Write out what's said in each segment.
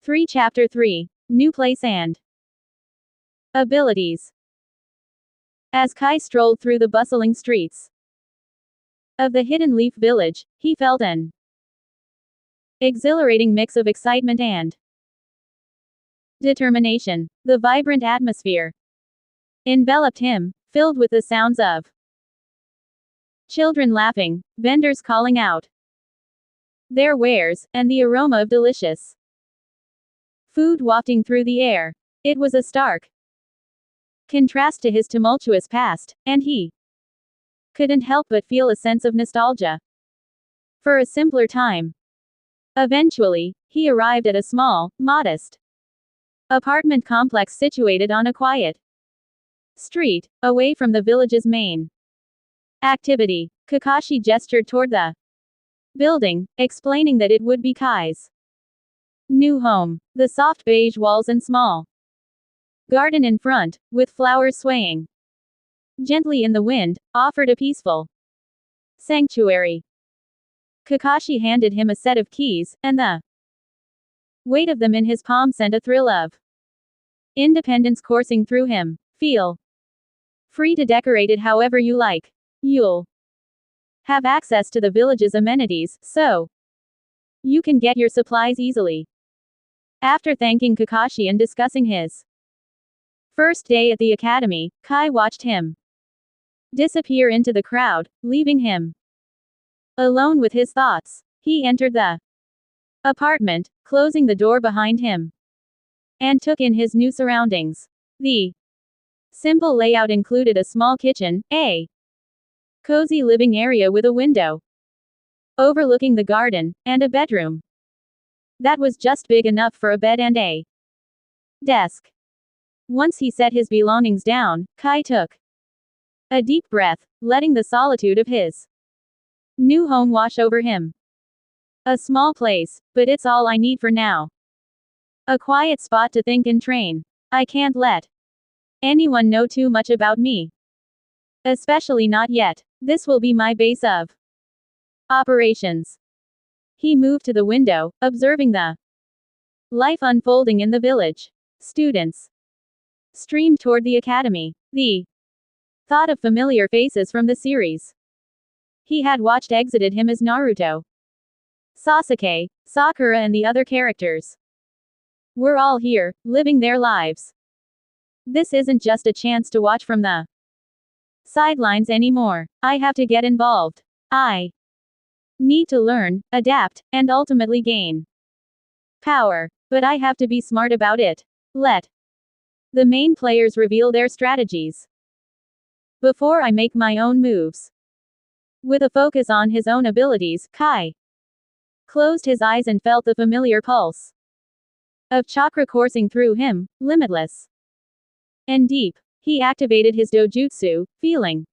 3 Chapter 3. New Place and Abilities. As Kai strolled through the bustling streets of the Hidden Leaf Village, he felt an exhilarating mix of excitement and determination. The vibrant atmosphere enveloped him, filled with the sounds of children laughing, vendors calling out their wares, and the aroma of delicious food wafting through the air. It was a stark contrast to his tumultuous past, and he couldn't help but feel a sense of nostalgia for a simpler time. Eventually, he arrived at a small, modest apartment complex situated on a quiet street, away from the village's main activity. Kakashi gestured toward the building, explaining that it would be Kai's new home. The soft beige walls and small garden in front, with flowers swaying gently in the wind, offered a peaceful sanctuary. Kakashi handed him a set of keys, and the weight of them in his palm sent a thrill of independence coursing through him. Feel free to decorate it however you like. You'll have access to the village's amenities, so you can get your supplies easily. After thanking Kakashi and discussing his first day at the academy, Kai watched him disappear into the crowd, leaving him alone with his thoughts. He entered the apartment, closing the door behind him, and took in his new surroundings. The simple layout included a small kitchen, a cozy living area with a window overlooking the garden, and a bedroom that was just big enough for a bed and a desk. Once he set his belongings down, Kai took a deep breath, letting the solitude of his new home wash over him. A small place, but it's all I need for now. A quiet spot to think and train. I can't let anyone know too much about me. Especially not yet. This will be my base of operations. He moved to the window, observing the life unfolding in the village. Students streamed toward the academy. The thought of familiar faces from the series he had watched exited him as Naruto, Sasuke, Sakura and the other characters were all here, living their lives. This isn't just a chance to watch from the sidelines anymore. I have to get involved. I need to learn, adapt, and ultimately gain power. But I have to be smart about it. Let the main players reveal their strategies before I make my own moves. With a focus on his own abilities, Kai closed his eyes and felt the familiar pulse of chakra coursing through him, limitless and deep. He activated his dojutsu, feeling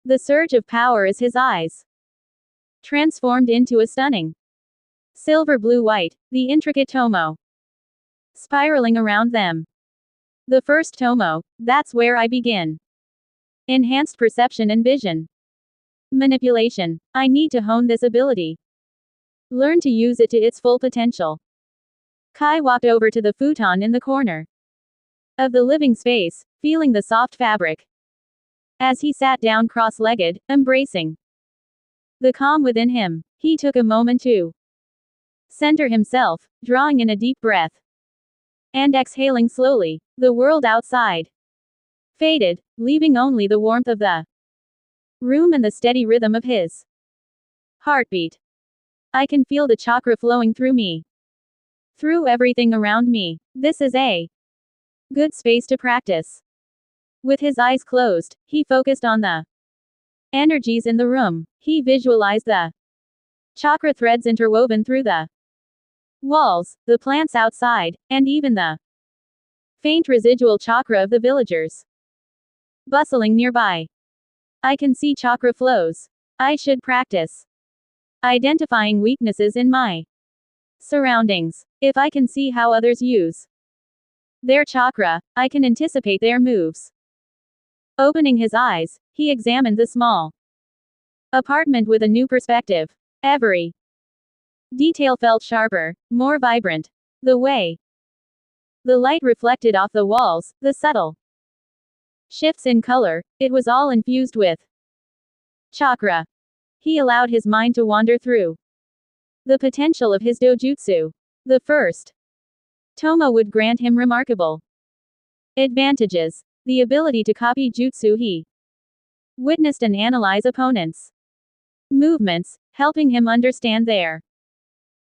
the surge of power as his eyes transformed into a stunning silver blue-white, the intricate tomo spiraling around them. The first tomo, that's where I begin. Enhanced perception and vision. Manipulation. I need to hone this ability. Learn to use it to its full potential. Kai walked over to the futon in the corner of the living space, feeling the soft fabric. As he sat down cross-legged, embracing the calm within him, he took a moment to center himself, drawing in a deep breath and exhaling slowly. The world outside faded, leaving only the warmth of the room and the steady rhythm of his heartbeat. I can feel the chakra flowing through me, through everything around me. This is a good space to practice. With his eyes closed, he focused on the energies in the room. He visualized the chakra threads interwoven through the walls, the plants outside, and even the faint residual chakra of the villagers bustling nearby. I can see chakra flows. I should practice identifying weaknesses in my surroundings. If I can see how others use their chakra, I can anticipate their moves. Opening his eyes, he examined the small apartment with a new perspective. Every detail felt sharper, more vibrant. The way the light reflected off the walls, the subtle shifts in color, it was all infused with chakra. He allowed his mind to wander through the potential of his dojutsu. The first Tomo would grant him remarkable advantages. The ability to copy jutsu he witnessed and analyze opponents' movements, helping him understand their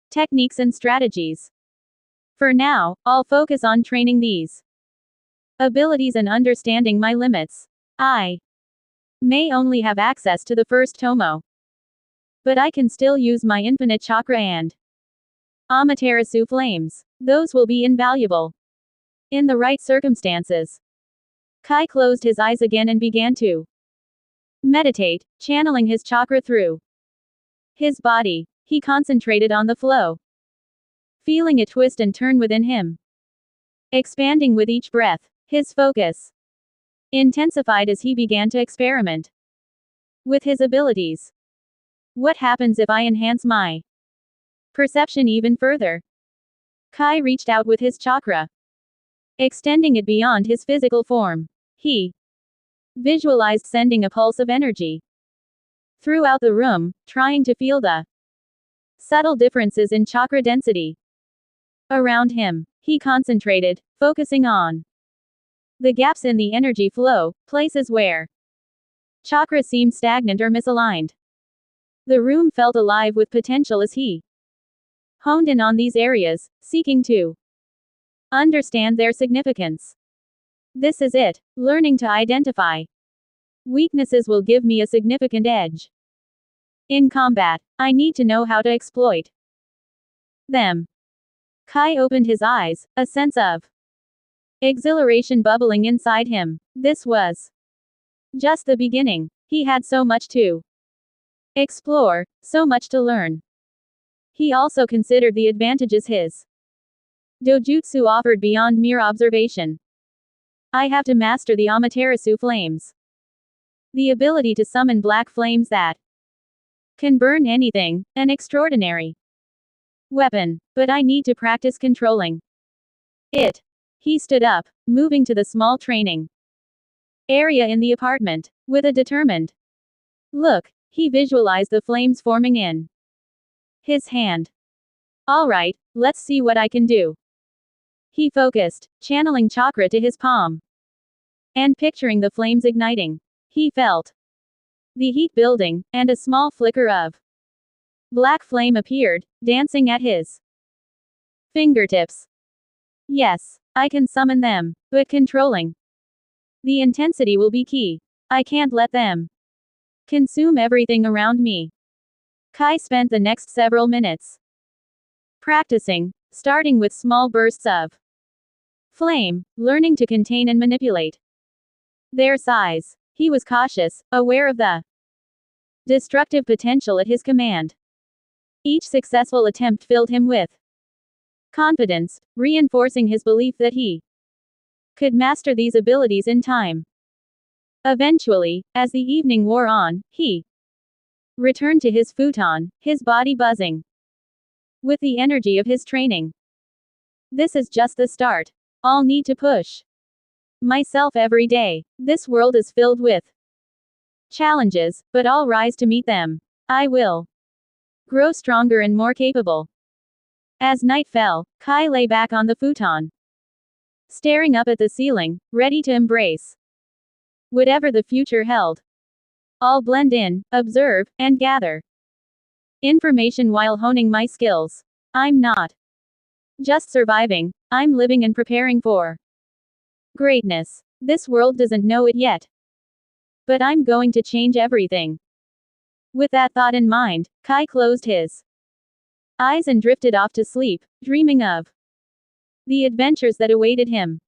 techniques and strategies. For now, I'll focus on training these abilities and understanding my limits. I may only have access to the first Tomo, but I can still use my infinite chakra and Amaterasu flames. Those will be invaluable in the right circumstances. Kai closed his eyes again and began to meditate, channeling his chakra through his body. He concentrated on the flow, feeling it twist and turn within him, expanding with each breath. His focus intensified as he began to experiment with his abilities. What happens if I enhance my perception even further? Kai reached out with his chakra, extending it beyond his physical form. He visualized sending a pulse of energy throughout the room, trying to feel the subtle differences in chakra density around him. He concentrated, focusing on the gaps in the energy flow, places where chakra seemed stagnant or misaligned. The room felt alive with potential as he honed in on these areas, seeking to understand their significance. This is it. Learning to identify weaknesses will give me a significant edge in combat. I need to know how to exploit them. Kai opened his eyes, a sense of exhilaration bubbling inside him. This was just the beginning. He had so much to explore, so much to learn. He also considered the advantages his dojutsu offered beyond mere observation. I have to master the Amaterasu flames. The ability to summon black flames that can burn anything, an extraordinary weapon. But I need to practice controlling it. He stood up, moving to the small training area in the apartment. With a determined look, he visualized the flames forming in his hand. All right, let's see what I can do. He focused, channeling chakra to his palm and picturing the flames igniting. He felt the heat building, and a small flicker of black flame appeared, dancing at his fingertips. Yes, I can summon them, but controlling the intensity will be key. I can't let them consume everything around me. Kai spent the next several minutes practicing, starting with small bursts of flame, learning to contain and manipulate their size. He was cautious, aware of the destructive potential at his command. Each successful attempt filled him with confidence, reinforcing his belief that he could master these abilities in time. Eventually, as the evening wore on, he returned to his futon, his body buzzing with the energy of his training. This is just the start. I'll need to push myself every day. This world is filled with challenges, but I'll rise to meet them. I will grow stronger and more capable. As night fell, Kai lay back on the futon, staring up at the ceiling, ready to embrace whatever the future held. I'll blend in, observe, and gather information while honing my skills. I'm not just surviving, I'm living and preparing for greatness. This world doesn't know it yet, but I'm going to change everything. With that thought in mind, Kai closed his eyes and drifted off to sleep, dreaming of the adventures that awaited him.